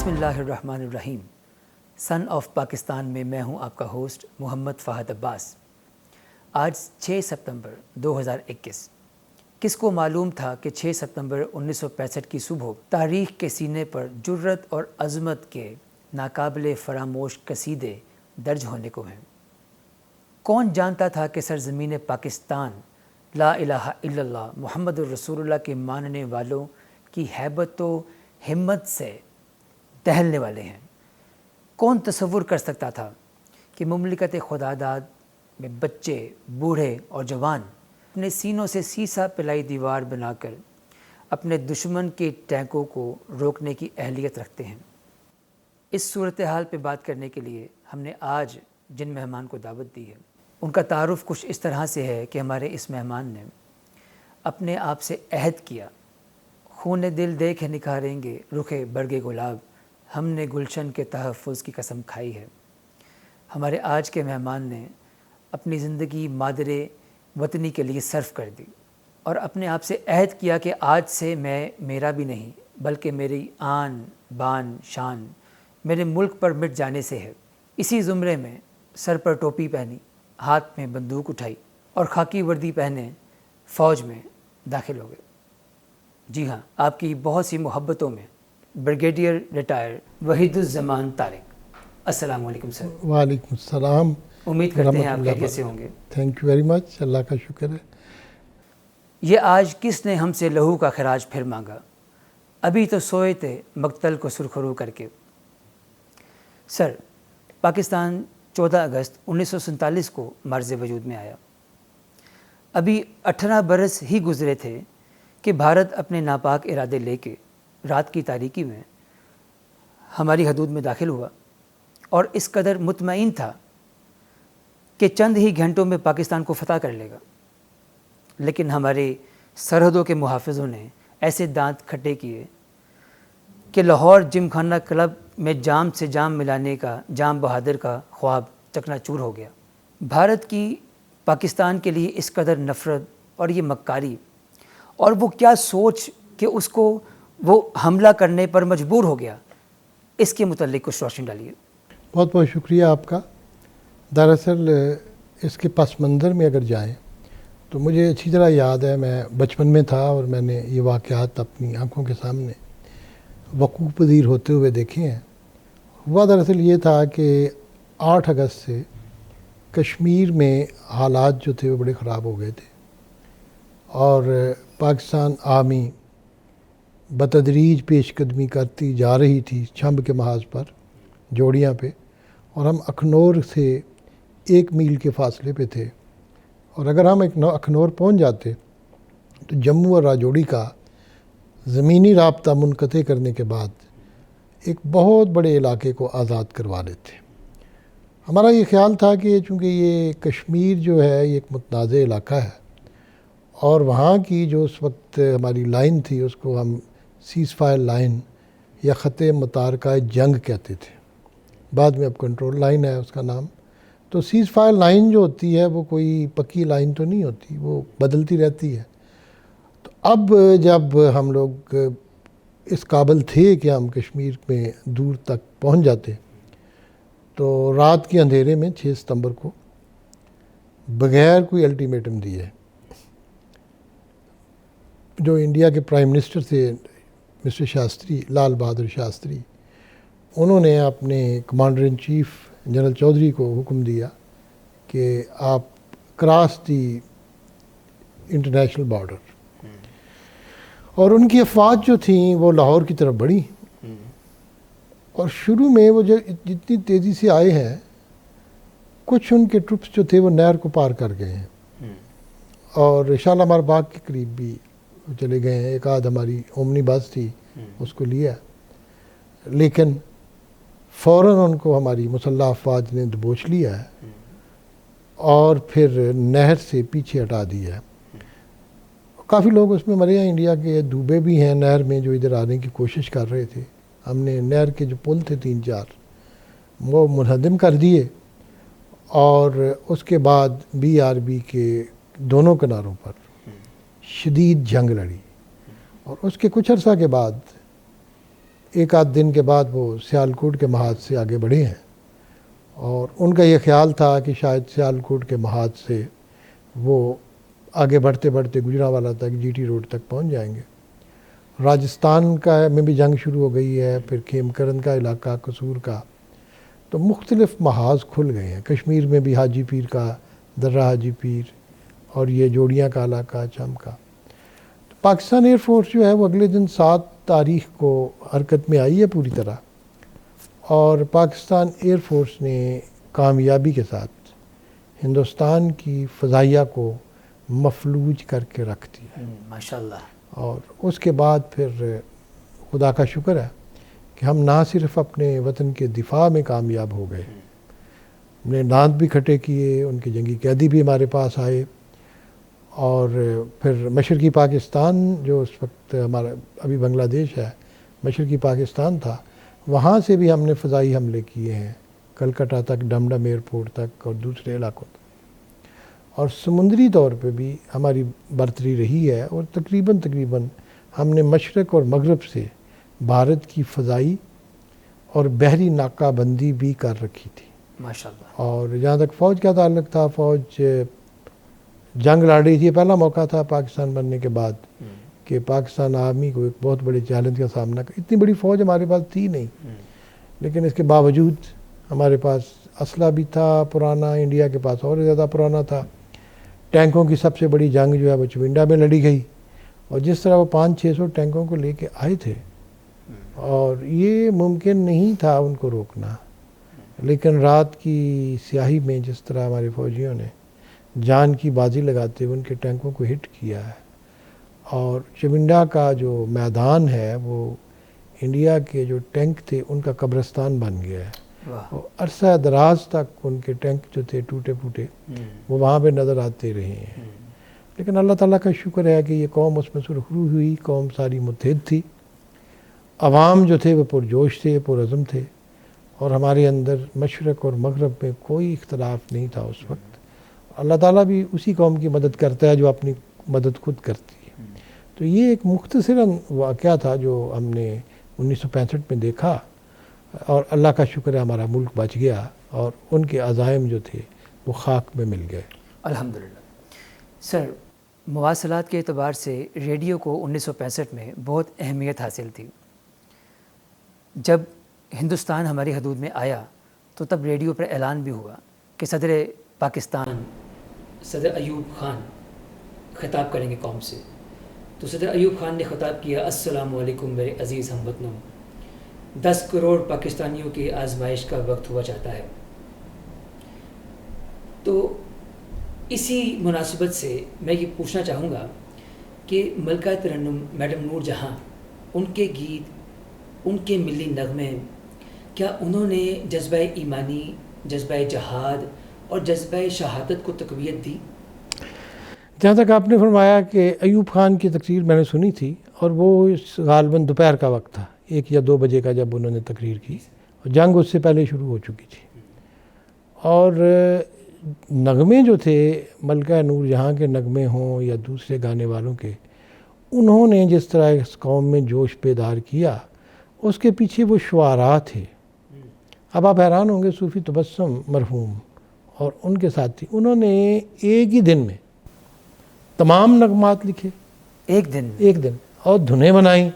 بسم اللہ الرحمن الرحیم۔ سن آف پاکستان میں میں ہوں آپ کا ہوسٹ محمد فہد عباس۔ آج 6 ستمبر 2021۔ کس کو معلوم تھا کہ 6 ستمبر 1965 کی صبح تاریخ کے سینے پر جرت اور عظمت کے ناقابل فراموش قصیدے درج ہونے کو ہیں۔ کون جانتا تھا کہ سرزمین پاکستان لا الہ الا اللہ محمد الرسول اللہ کے ماننے والوں کی ہیبت و ہمت سے دہلنے والے ہیں۔ کون تصور کر سکتا تھا کہ مملکت خداداد میں بچے، بوڑھے اور جوان اپنے سینوں سے سیسا پلائی دیوار بنا کر اپنے دشمن کے ٹینکوں کو روکنے کی اہلیت رکھتے ہیں۔ اس صورتحال پہ بات کرنے کے لیے ہم نے آج جن مہمان کو دعوت دی ہے ان کا تعارف کچھ اس طرح سے ہے کہ ہمارے اس مہمان نے اپنے آپ سے عہد کیا، خون دل دیکھ نکھاریں گے رخ برگ گلاب، ہم نے گلشن کے تحفظ کی قسم کھائی ہے۔ ہمارے آج کے مہمان نے اپنی زندگی مادر وطنی کے لیے صرف کر دی اور اپنے آپ سے عہد کیا کہ آج سے میں میرا بھی نہیں بلکہ میری آن بان شان میرے ملک پر مٹ جانے سے ہے۔ اسی زمرے میں سر پر ٹوپی پہنی، ہاتھ میں بندوق اٹھائی اور خاکی وردی پہنے فوج میں داخل ہو گئے۔ جی ہاں، آپ کی بہت سی محبتوں میں بریگیڈیئر ریٹائر وحید الزمان طارق۔ السلام علیکم سر۔ وعلیکم السلام۔ امید کرتے ہیں آپ خیریت سے ہوں گے۔ تھینک یو ویری مچ، اللہ کا شکر ہے۔ یہ آج کس نے ہم سے لہو کا خراج پھر مانگا، ابھی تو سوئے تھے مقتل کو سرخرو کر کے۔ سر، پاکستان 14 اگست 1947 کو مرز وجود میں آیا۔ ابھی 18 برس ہی گزرے تھے کہ بھارت اپنے ناپاک ارادے لے کے رات کی تاریکی میں ہماری حدود میں داخل ہوا اور اس قدر مطمئن تھا کہ چند ہی گھنٹوں میں پاکستان کو فتح کر لے گا، لیکن ہمارے سرحدوں کے محافظوں نے ایسے دانت کھٹے کیے کہ لاہور جم خانہ کلب میں جام سے جام ملانے کا جام بہادر کا خواب چکنا چور ہو گیا۔ بھارت کی پاکستان کے لیے اس قدر نفرت اور یہ مکاری اور وہ کیا سوچ کہ اس کو وہ حملہ کرنے پر مجبور ہو گیا، اس کے متعلق کچھ روشنی ڈالیے۔ بہت بہت شکریہ آپ کا۔ دراصل اس کے پس منظر میں اگر جائیں تو مجھے اچھی طرح یاد ہے، میں بچپن میں تھا اور میں نے یہ واقعات اپنی آنکھوں کے سامنے وقوع پذیر ہوتے ہوئے دیکھے ہیں۔ ہوا دراصل یہ تھا کہ 8 اگست سے کشمیر میں حالات جو تھے وہ بڑے خراب ہو گئے تھے اور پاکستان آرمی بتدریج پیش قدمی کرتی جا رہی تھی چھمب کے محاذ پر جوڑیاں پہ، اور ہم اکھنور سے 1 میل کے فاصلے پہ تھے، اور اگر ہم اکھنور پہنچ جاتے تو جموں اور راجوڑی کا زمینی رابطہ منقطع کرنے کے بعد ایک بہت بڑے علاقے کو آزاد کروا لیتے۔ ہمارا یہ خیال تھا کہ چونکہ یہ کشمیر جو ہے یہ ایک متنازع علاقہ ہے اور وہاں کی جو اس وقت ہماری لائن تھی اس کو ہم سیز فائر لائن یا خط متارکہ جنگ کہتے تھے، بعد میں اب کنٹرول لائن ہے اس کا نام۔ تو سیز فائر لائن جو ہوتی ہے وہ کوئی پکی لائن تو نہیں ہوتی، وہ بدلتی رہتی ہے۔ تو اب جب ہم لوگ اس قابل تھے کہ ہم کشمیر میں دور تک پہنچ جاتے تو رات کے اندھیرے میں 6 ستمبر کو بغیر کوئی الٹیمیٹم دیے جو انڈیا کے پرائم منسٹر تھے مسٹر شاستری، لال بہادر شاستری، انہوں نے اپنے commander in chief general Chaudhary کو حکم دیا کہ آپ کراس دی انٹرنیشنل بارڈر، اور ان کی افواج جو تھیں وہ لاہور کی طرف بڑھی، اور شروع میں وہ جو جتنی تیزی سے آئے ہیں کچھ ان کے ٹروپس جو تھے وہ نہر کو پار کر گئے ہیں اور شالامار باغ کے قریب بھی چلے گئے ہیں۔ ایک آدھ ہماری اومنی بس تھی اس کو لیا، لیکن فوراً ان کو ہماری مسلح افواج نے دبوچ لیا ہے اور پھر نہر سے پیچھے ہٹا دیا ہے۔ کافی لوگ اس میں مرے ہیں، انڈیا کے ڈوبے بھی ہیں نہر میں جو ادھر آنے کی کوشش کر رہے تھے۔ ہم نے نہر کے جو پل تھے 3-4 وہ منہدم کر دیے اور اس کے بعد BRB کے دونوں کناروں پر شدید جنگ لڑی، اور اس کے کچھ عرصہ کے بعد ایک آدھ دن کے بعد وہ سیالکوٹ کے محاذ سے آگے بڑھے ہیں، اور ان کا یہ خیال تھا کہ شاید سیالکوٹ کے محاذ سے وہ آگے بڑھتے بڑھتے گجرانوالہ تک جی ٹی روڈ تک پہنچ جائیں گے۔ راجستھان کا میں بھی جنگ شروع ہو گئی ہے، پھر کھیمکرن کا علاقہ، قصور کا، تو مختلف محاذ کھل گئے ہیں۔ کشمیر میں بھی حاجی پیر کا، درہ حاجی پیر، اور یہ جوڑیاں کا علاقہ، چم کا۔ تو پاکستان ایئر فورس جو ہے وہ اگلے دن 7 تاریخ کو حرکت میں آئی ہے پوری طرح، اور پاکستان ایئر فورس نے کامیابی کے ساتھ ہندوستان کی فضائیہ کو مفلوج کر کے رکھ دیا۔ ماشاءاللہ۔ اور اس کے بعد پھر خدا کا شکر ہے کہ ہم نہ صرف اپنے وطن کے دفاع میں کامیاب ہو گئے، ہم نے دانت بھی کھٹے کیے، ان کے جنگی قیدی بھی ہمارے پاس آئے، اور پھر مشرقی پاکستان جو اس وقت ہمارا ابھی بنگلہ دیش ہے، مشرقی پاکستان تھا، وہاں سے بھی ہم نے فضائی حملے کیے ہیں، کلکتہ تک، ڈمڈم ایئرپورٹ تک اور دوسرے علاقوں تک، اور سمندری طور پہ بھی ہماری برتری رہی ہے، اور تقریباً ہم نے مشرق اور مغرب سے بھارت کی فضائی اور بحری ناکہ بندی بھی کر رکھی تھی۔ ماشاءاللہ۔ اور جہاں تک فوج کا تعلق تھا، فوج جنگ لڑ رہی تھی۔ پہلا موقع تھا پاکستان بننے کے بعد کہ پاکستان آرمی کو ایک بہت بڑے چیلنج کا سامنا کر، اتنی بڑی فوج ہمارے پاس تھی نہیں، لیکن اس کے باوجود ہمارے پاس اسلحہ بھی تھا پرانا، انڈیا کے پاس اور زیادہ پرانا تھا۔ ٹینکوں کی سب سے بڑی جنگ جو ہے وہ چونڈا میں لڑی گئی، اور جس طرح وہ 500-600 ٹینکوں کو لے کے آئے تھے، اور یہ ممکن نہیں تھا ان کو روکنا، لیکن رات کی سیاہی میں جس طرح ہمارے فوجیوں نے جان کی بازی لگاتے ہوئے ان کے ٹینکوں کو ہٹ کیا ہے، اور چونڈا کا جو میدان ہے وہ انڈیا کے جو ٹینک تھے ان کا قبرستان بن گیا ہے، اور عرصہ دراز تک ان کے ٹینک جو تھے ٹوٹے پھوٹے وہ وہاں پہ نظر آتے رہے ہیں۔ لیکن اللہ تعالیٰ کا شکر ہے کہ یہ قوم اس میں سرخرو ہوئی، قوم ساری متحد تھی، عوام جو تھے وہ پرجوش تھے، پرعزم تھے، اور ہمارے اندر مشرق اور مغرب میں کوئی اختلاف نہیں تھا اس وقت۔ اللہ تعالیٰ بھی اسی قوم کی مدد کرتا ہے جو اپنی مدد خود کرتی ہے۔ تو یہ ایک مختصراً واقعہ تھا جو ہم نے 1965 میں دیکھا، اور اللہ کا شکر ہے ہمارا ملک بچ گیا، اور ان کے عزائم جو تھے وہ خاک میں مل گئے۔ الحمدللہ۔ سر، مواصلات کے اعتبار سے ریڈیو کو 1965 میں بہت اہمیت حاصل تھی۔ جب ہندوستان ہماری حدود میں آیا تو تب ریڈیو پر اعلان بھی ہوا کہ صدر پاکستان صدر ایوب خان خطاب کریں گے قوم سے، تو صدر ایوب خان نے خطاب کیا: السلام علیکم میرے عزیز ہم وطنوں، 10 کروڑ پاکستانیوں کی آزمائش کا وقت ہوا چاہتا ہے۔ تو اسی مناسبت سے میں یہ پوچھنا چاہوں گا کہ ملکہ ترنم میڈم نور جہاں، ان کے گیت، ان کے ملی نغمے، کیا انہوں نے جذبہ ایمانی، جذبہ جہاد اور جذبہ شہادت کو تقویت دی؟ جہاں تک آپ نے فرمایا کہ ایوب خان کی تقریر میں نے سنی تھی، اور وہ غالباً دوپہر کا وقت تھا، 1 یا 2 بجے کا، جب انہوں نے تقریر کی، اور جنگ اس سے پہلے شروع ہو چکی تھی، اور نغمے جو تھے ملکہ نور جہاں کے نغمے ہوں یا دوسرے گانے والوں کے، انہوں نے جس طرح اس قوم میں جوش بیدار کیا، اس کے پیچھے وہ شعراء تھے۔ اب آپ حیران ہوں گے، صوفی تبسم مرحوم اور ان کے ساتھی، انہوں نے ایک ہی دن میں تمام نغمات لکھے، ایک دن، اور دھنیں بنائیں،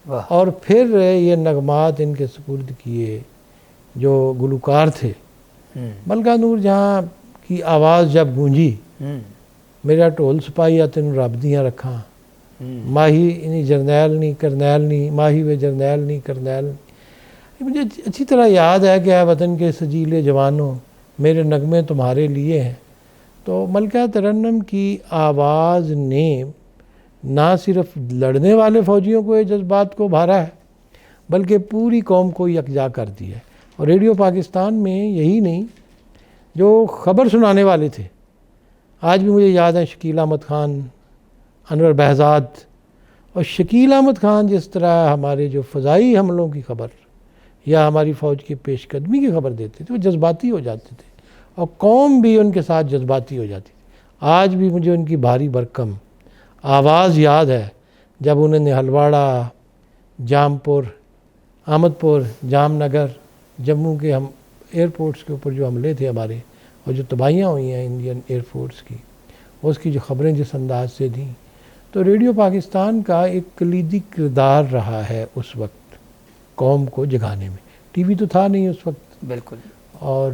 اور پھر یہ نغمات ان کے سپرد کیے جو گلوکار تھے۔ ملکہ نور جہاں کی آواز جب گونجی، میرا ٹول سپاہیا تین رب دیاں رکھاں، ماہی نہیں جرنیل نہیں کرنیل نہیں، ماہی و جرنیل نہیں کرنیل نہیں۔ مجھے اچھی طرح یاد ہے کہ اے وطن کے سجیلے جوانوں، میرے نغمے تمہارے لیے ہیں۔ تو ملکہ ترنم کی آواز نے نہ صرف لڑنے والے فوجیوں کو یہ جذبات کو بھارا ہے، بلکہ پوری قوم کو یکجا کر دیا ہے۔ اور ریڈیو پاکستان میں یہی نہیں، جو خبر سنانے والے تھے، آج بھی مجھے یاد ہے شکیل احمد خان، انور بہزاد، اور شکیل احمد خان جس طرح ہمارے جو فضائی حملوں کی خبر یا ہماری فوج کی پیش قدمی کی خبر دیتے تھے، وہ جذباتی ہو جاتے تھے، اور قوم بھی ان کے ساتھ جذباتی ہو جاتی تھی۔ آج بھی مجھے ان کی بھاری بھرکم آواز یاد ہے جب انہوں نے ہلواڑہ، جام پور، احمد پور، جام نگر، جموں کے ہم ایئرپورٹس کے اوپر جو حملے تھے ہمارے اور جو تباہیاں ہوئی ہیں انڈین ایئر فورس کی، اس کی جو خبریں جس انداز سے دیں، تو ریڈیو پاکستان کا ایک کلیدی کردار رہا ہے اس وقت قوم کو جگانے میں۔ ٹی وی تو تھا نہیں اس وقت، بالکل، اور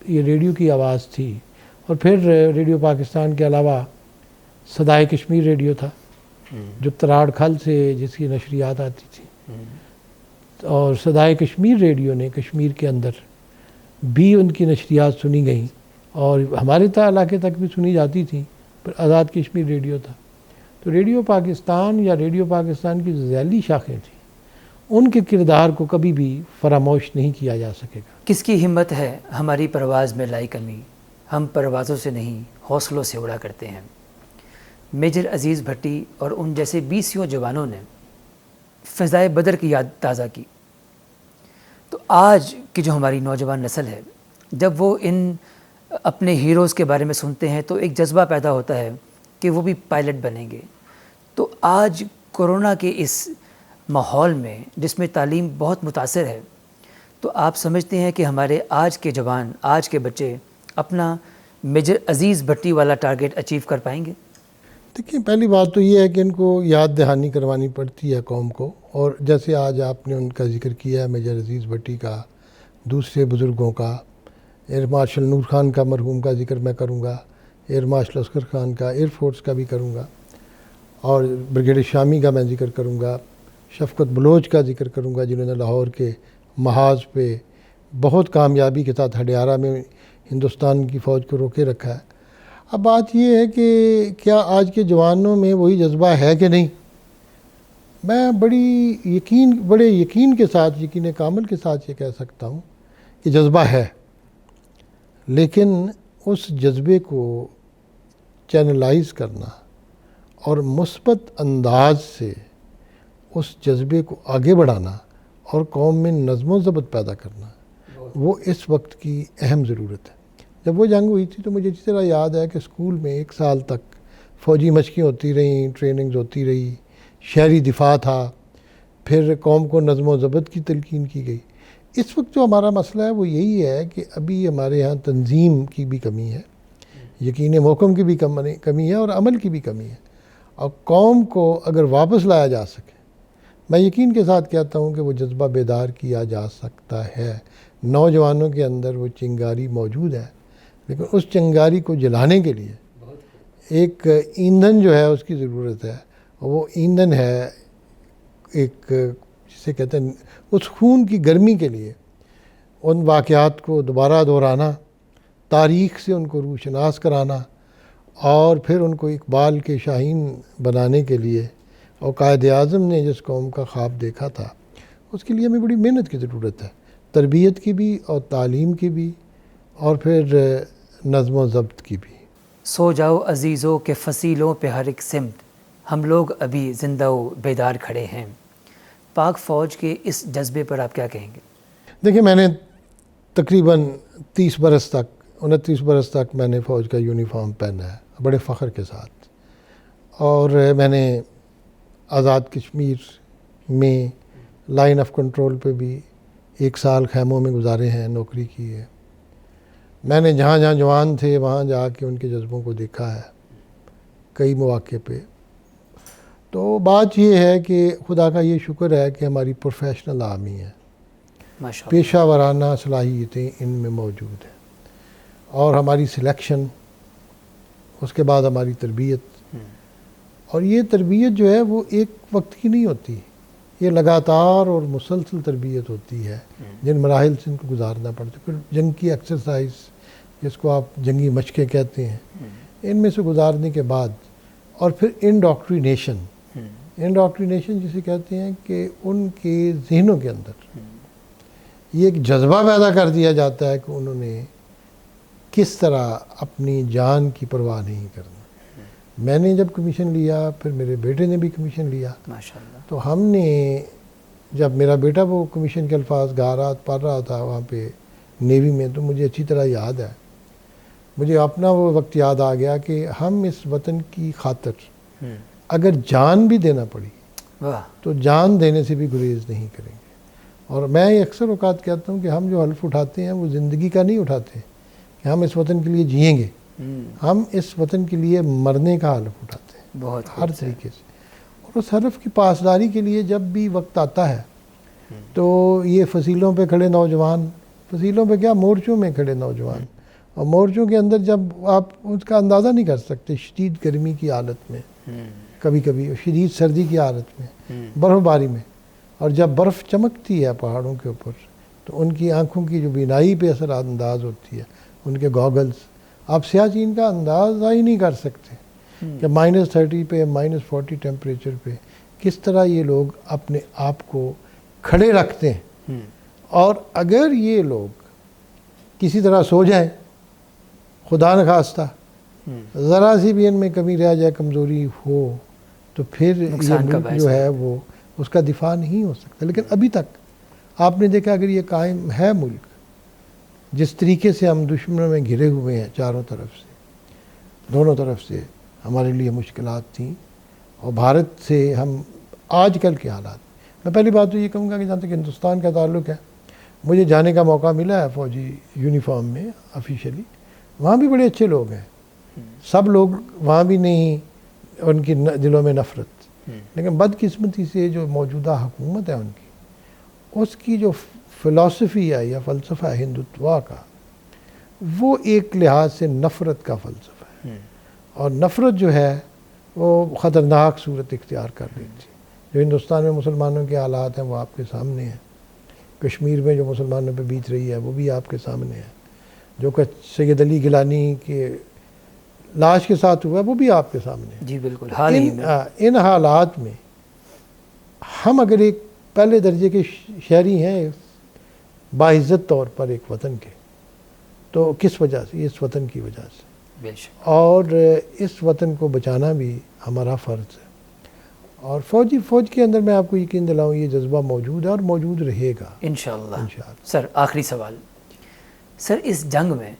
یہ ریڈیو کی آواز تھی۔ اور پھر ریڈیو پاکستان کے علاوہ صدائے کشمیر ریڈیو تھا جو تراڑ کھل سے جس کی نشریات آتی تھی، اور صدائے کشمیر ریڈیو نے کشمیر کے اندر بھی ان کی نشریات سنی گئیں اور ہمارے علاقے تک بھی سنی جاتی تھیں، پر آزاد کشمیر ریڈیو تھا۔ تو ریڈیو پاکستان یا ریڈیو پاکستان کی جو ذیلی شاخیں تھیں ان کے کردار کو کبھی بھی فراموش نہیں کیا جا سکے گا۔ کس کی ہمت ہے ہماری پرواز میں لائی کمی، ہم پروازوں سے نہیں حوصلوں سے اڑا کرتے ہیں۔ میجر عزیز بھٹی اور ان جیسے 20 جوانوں نے فضائے بدر کی یاد تازہ کی۔ تو آج کی جو ہماری نوجوان نسل ہے، جب وہ ان اپنے ہیروز کے بارے میں سنتے ہیں تو ایک جذبہ پیدا ہوتا ہے کہ وہ بھی پائلٹ بنیں گے۔ تو آج کورونا کے اس ماحول میں جس میں تعلیم بہت متاثر ہے، تو آپ سمجھتے ہیں کہ ہمارے آج کے جوان، آج کے بچے اپنا میجر عزیز بھٹی والا ٹارگیٹ اچیو کر پائیں گے؟ دیکھیں، پہلی بات تو یہ ہے کہ ان کو یاد دہانی کروانی پڑتی ہے قوم کو، اور جیسے آج آپ نے ان کا ذکر کیا ہے میجر عزیز بھٹی کا، دوسرے بزرگوں کا، ایئر مارشل نور خان کا مرحوم کا ذکر میں کروں گا، ایئر مارشل اصغر خان کا ایئر فورس کا بھی کروں گا، اور بریگیڈیئر شامی کا میں ذکر کروں گا، شفقت بلوچ کا ذکر کروں گا جنہوں نے لاہور کے محاذ پہ بہت کامیابی کے ساتھ ہڈیارہ میں ہندوستان کی فوج کو روکے رکھا ہے۔ اب بات یہ ہے کہ کیا آج کے جوانوں میں وہی جذبہ ہے کہ نہیں؟ میں بڑے یقین کے ساتھ، یقین کامل کے ساتھ یہ کہہ سکتا ہوں کہ جذبہ ہے، لیکن اس جذبے کو چینلائز کرنا اور مثبت انداز سے اس جذبے کو آگے بڑھانا اور قوم میں نظم و ضبط پیدا کرنا، وہ اس وقت کی اہم ضرورت ہے۔ جب وہ جنگ ہوئی تھی تو مجھے اسی طرح یاد ہے کہ اسکول میں 1 سال تک فوجی مشقیں ہوتی رہیں، ٹریننگز ہوتی رہی، شہری دفاع تھا، پھر قوم کو نظم و ضبط کی تلقین کی گئی۔ اس وقت جو ہمارا مسئلہ ہے وہ یہی ہے کہ ابھی ہمارے ہاں تنظیم کی بھی کمی ہے، یقین محکم کی بھی کمی ہے، اور عمل کی بھی کمی ہے۔ اور قوم کو اگر واپس لایا جا سکے، میں یقین کے ساتھ کہتا ہوں کہ وہ جذبہ بیدار کیا جا سکتا ہے۔ نوجوانوں کے اندر وہ چنگاری موجود ہے، لیکن اس چنگاری کو جلانے کے لیے ایک ایندھن جو ہے اس کی ضرورت ہے، اور وہ ایندھن ہے ایک جسے کہتے ہیں اس خون کی گرمی کے لیے ان واقعات کو دوبارہ دہرانا، تاریخ سے ان کو روشناس کرانا، اور پھر ان کو اقبال کے شاہین بنانے کے لیے، اور قائد اعظم نے جس قوم کا خواب دیکھا تھا اس کے لیے ہمیں بڑی محنت کی ضرورت ہے، تربیت کی بھی اور تعلیم کی بھی، اور پھر نظم و ضبط کی بھی۔ سو جاؤ عزیزوں کے فصیلوں پہ ہر ایک سمت، ہم لوگ ابھی زندہ و بیدار کھڑے ہیں۔ پاک فوج کے اس جذبے پر آپ کیا کہیں گے؟ دیکھیں، میں نے تقریباً 29 برس تک میں نے فوج کا یونیفارم پہنا ہے بڑے فخر کے ساتھ، اور میں نے آزاد کشمیر میں لائن آف کنٹرول پہ بھی 1 سال خیموں میں گزارے ہیں، نوکری کی ہے۔ میں نے جہاں جہاں جوان تھے وہاں جا کے ان کے جذبوں کو دیکھا ہے کئی مواقع پہ۔ تو بات یہ ہے کہ خدا کا یہ شکر ہے کہ ہماری پروفیشنل آرمی ہے، ماشاء اللہ، پیشہ ورانہ صلاحیتیں ان میں موجود ہیں، اور ہماری سلیکشن، اس کے بعد ہماری تربیت، اور یہ تربیت جو ہے وہ ایک وقت کی نہیں ہوتی، یہ لگاتار اور مسلسل تربیت ہوتی ہے جن مراحل سے ان کو گزارنا پڑتا ہے۔ پھر جنگ کی ایکسرسائز جس کو آپ جنگی مشقیں کہتے ہیں، ان میں سے گزارنے کے بعد، اور پھر انڈاکٹرینیشن جسے کہتے ہیں کہ ان کے ذہنوں کے اندر یہ ایک جذبہ پیدا کر دیا جاتا ہے کہ انہوں نے کس طرح اپنی جان کی پرواہ نہیں کرنا۔ میں نے جب کمیشن لیا، پھر میرے بیٹے نے بھی کمیشن لیا، ماشاءاللہ، تو ہم نے جب میرا بیٹا وہ کمیشن کے الفاظ پڑھ رہا تھا وہاں پہ نیوی میں، تو مجھے اچھی طرح یاد ہے، مجھے اپنا وہ وقت یاد آ گیا کہ ہم اس وطن کی خاطر اگر جان بھی دینا پڑی واہ، تو جان دینے سے بھی گریز نہیں کریں گے۔ اور میں یہ اکثر اوقات کہتا ہوں کہ ہم جو حلف اٹھاتے ہیں وہ زندگی کا نہیں اٹھاتے کہ ہم اس وطن کے لیے جئیں گے، ہم اس وطن کے لیے مرنے کا حلف اٹھاتے ہیں بہت ہر طریقے سے، اور اس حلف کی پاسداری کے لیے جب بھی وقت آتا ہے تو یہ فصیلوں پہ کھڑے نوجوان، فصیلوں پہ کیا، مورچوں میں کھڑے نوجوان، اور مورچوں کے اندر جب آپ اس کا اندازہ نہیں کر سکتے، شدید گرمی کی حالت میں، کبھی کبھی شدید سردی کی حالت میں، برف باری میں، اور جب برف چمکتی ہے پہاڑوں کے اوپر تو ان کی آنکھوں کی جو بینائی پہ اثر انداز ہوتی ہے، ان کے گوگلز، آپ سیاچین کا اندازہ ہی نہیں کر سکتے کہ -30 پہ -40 ٹیمپریچر پہ کس طرح یہ لوگ اپنے آپ کو کھڑے رکھتے ہیں، اور اگر یہ لوگ کسی طرح سو جائیں، خدا نخواستہ ذرا سی بھی ان میں کمی رہ جائے، کمزوری ہو، تو پھر یہ ملک جو ہے وہ اس کا دفاع نہیں ہو سکتا۔ لیکن ابھی تک آپ نے دیکھا اگر یہ قائم ہے ملک، جس طریقے سے ہم دشمنوں میں گھرے ہوئے ہیں چاروں طرف سے، دونوں طرف سے ہمارے لیے مشکلات تھیں، اور بھارت سے ہم آج کل کے حالات، میں پہلی بات تو یہ کہوں گا کہ جہاں تک ہندوستان کا تعلق ہے، مجھے جانے کا موقع ملا ہے فوجی یونیفارم میں آفیشلی، وہاں بھی بڑے اچھے لوگ ہیں، سب لوگ وہاں بھی نہیں ان کی دلوں میں نفرت، لیکن بدقسمتی سے جو موجودہ حکومت ہے ان کی، اس کی جو فلسفی ہے یا فلسفہ ہے ہندوتوا کا، وہ ایک لحاظ سے نفرت کا فلسفہ ہے، اور نفرت جو ہے وہ خطرناک صورت اختیار کر لیتی ہے۔ جو ہندوستان میں مسلمانوں کے حالات ہیں وہ آپ کے سامنے ہیں، کشمیر میں جو مسلمانوں پہ بیت رہی ہے وہ بھی آپ کے سامنے ہے، جو کہ سید علی گیلانی کے لاش کے ساتھ ہوا ہے وہ بھی آپ کے سامنے ہے۔ جی بالکل، حال ہی میں ان حالات میں ہم اگر ایک پہلے درجے کے شہری ہیں باعزت طور پر ایک وطن کے، تو کس وجہ سے؟ اس وطن کی وجہ سے، بے شک، اور اس وطن کو بچانا بھی ہمارا فرض ہے، اور فوج کے اندر میں آپ کو یقین دلاؤں یہ جذبہ موجود ہے اور موجود رہے گا انشاءاللہ۔ انشاءاللہ۔ سر آخری سوال، سر اس جنگ میں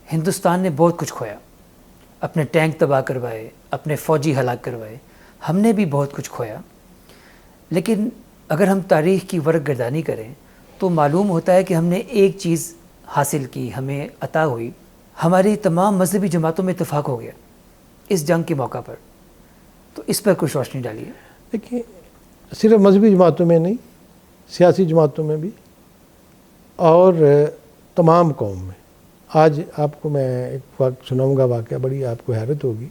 ہندوستان نے بہت کچھ کھویا، اپنے ٹینک تباہ کروائے، اپنے فوجی ہلاک کروائے، ہم نے بھی بہت کچھ کھویا، لیکن اگر ہم تاریخ کی ورق گردانی کریں تو معلوم ہوتا ہے کہ ہم نے ایک چیز حاصل کی، ہمیں عطا ہوئی، ہماری تمام مذہبی جماعتوں میں اتفاق ہو گیا اس جنگ کے موقع پر، تو اس پر کچھ روشنی ڈالیے۔ دیکھیے، صرف مذہبی جماعتوں میں نہیں، سیاسی جماعتوں میں بھی، اور تمام قوم میں۔ آج آپ کو میں ایک وقت سناؤں گا واقعہ، بڑی آپ کو حیرت ہوگی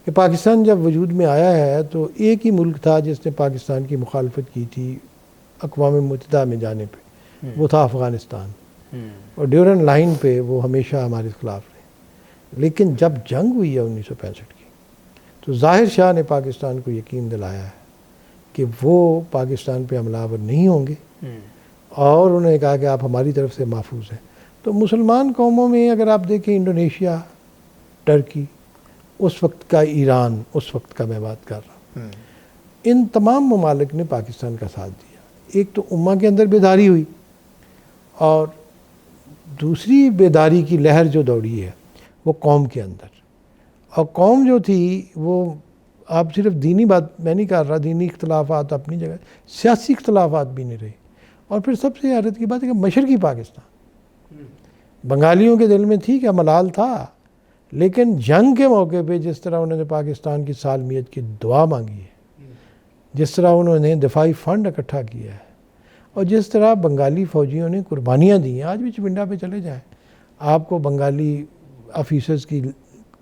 کہ پاکستان جب وجود میں آیا ہے تو ایک ہی ملک تھا جس نے پاکستان کی مخالفت کی تھی اقوام متحدہ میں جانے پہ، وہ تھا افغانستان، اور ڈیورن لائن پہ وہ ہمیشہ ہمارے خلاف رہے۔ لیکن جب جنگ ہوئی ہے 1965 کی، تو ظاہر شاہ نے پاکستان کو یقین دلایا ہے کہ وہ پاکستان پہ حملہ آور نہیں ہوں گے، اور انہوں نے کہا کہ آپ ہماری طرف سے محفوظ ہیں۔ تو مسلمان قوموں میں اگر آپ دیکھیں، انڈونیشیا، ٹرکی، اس وقت کا ایران، اس وقت کا میں بات کر رہا ہوں، ان تمام ممالک نے پاکستان کا ساتھ دیا۔ ایک تو امہ کے اندر بیداری ہوئی، اور دوسری بیداری کی لہر جو دوڑی ہے وہ قوم کے اندر، اور قوم جو تھی وہ، آپ صرف دینی بات میں نہیں کر رہا، دینی اختلافات اپنی جگہ، سیاسی اختلافات بھی نہیں رہے، اور پھر سب سے حیرت کی بات ہے کہ مشرقی پاکستان، بنگالیوں کے دل میں تھی کہ ملال تھا، لیکن جنگ کے موقع پہ جس طرح انہوں نے پاکستان کی سالمیت کی دعا مانگی ہے، جس طرح انہوں نے دفاعی فنڈ اکٹھا کیا ہے، اور جس طرح بنگالی فوجیوں نے قربانیاں دی ہیں، آج بھی چپنڈا پہ چلے جائیں آپ کو بنگالی آفیسرز کی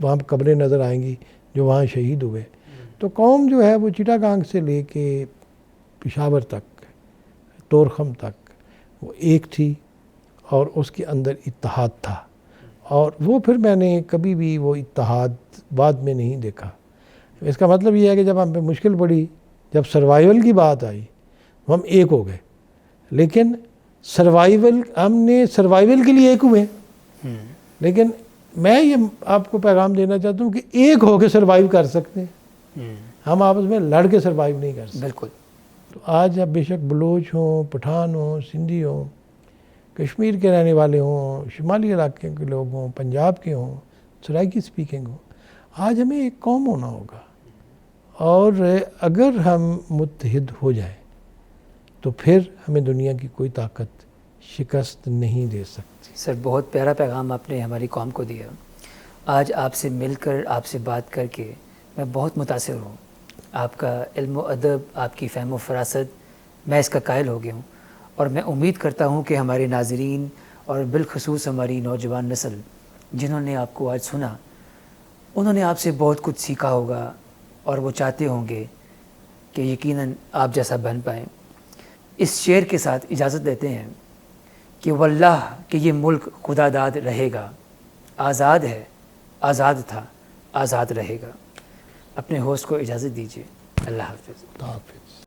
وہاں قبریں نظر آئیں گی جو وہاں شہید ہوئے۔ تو قوم جو ہے وہ چٹاگانگ سے لے کے پشاور تک، طورخم تک، وہ ایک تھی، اور اس کے اندر اتحاد تھا، اور وہ پھر میں نے کبھی بھی وہ اتحاد بعد میں نہیں دیکھا۔ اس کا مطلب یہ ہے کہ جب ہم پہ مشکل پڑی، جب سروائیول کی بات آئی، ہم ایک ہو گئے، لیکن ہم نے سروائیول کے لیے ایک ہوئے، لیکن میں یہ آپ کو پیغام دینا چاہتا ہوں کہ ایک ہو کے سروائیو کر سکتے ہیں، ہم آپس میں لڑ کے سروائیو نہیں کر سکتے۔ بالکل۔ تو آج اب بے شک بلوچ ہوں، پٹھان ہوں، سندھی ہوں، کشمیر کے رہنے والے ہوں، شمالی علاقے کے لوگ ہوں، پنجاب کے ہوں، سرائکی سپیکنگ ہوں، آج ہمیں ایک قوم ہونا ہوگا، اور اگر ہم متحد ہو جائیں تو پھر ہمیں دنیا کی کوئی طاقت شکست نہیں دے سکتی۔ سر بہت پیارا پیغام آپ نے ہماری قوم کو دیا۔ آج آپ سے مل کر، آپ سے بات کر کے میں بہت متاثر ہوں۔ آپ کا علم و ادب، آپ کی فہم و فراست، میں اس کا قائل ہو گیا ہوں، اور میں امید کرتا ہوں کہ ہمارے ناظرین اور بالخصوص ہماری نوجوان نسل جنہوں نے آپ کو آج سنا، انہوں نے آپ سے بہت کچھ سیکھا ہوگا، اور وہ چاہتے ہوں گے کہ یقیناً آپ جیسا بن پائیں۔ اس شعر کے ساتھ اجازت دیتے ہیں کہ واللہ کہ یہ ملک خدا داد رہے گا، آزاد ہے، آزاد تھا، آزاد رہے گا۔ اپنے ہوسٹ کو اجازت دیجیے۔ اللہ حافظ۔ اللہ حافظ۔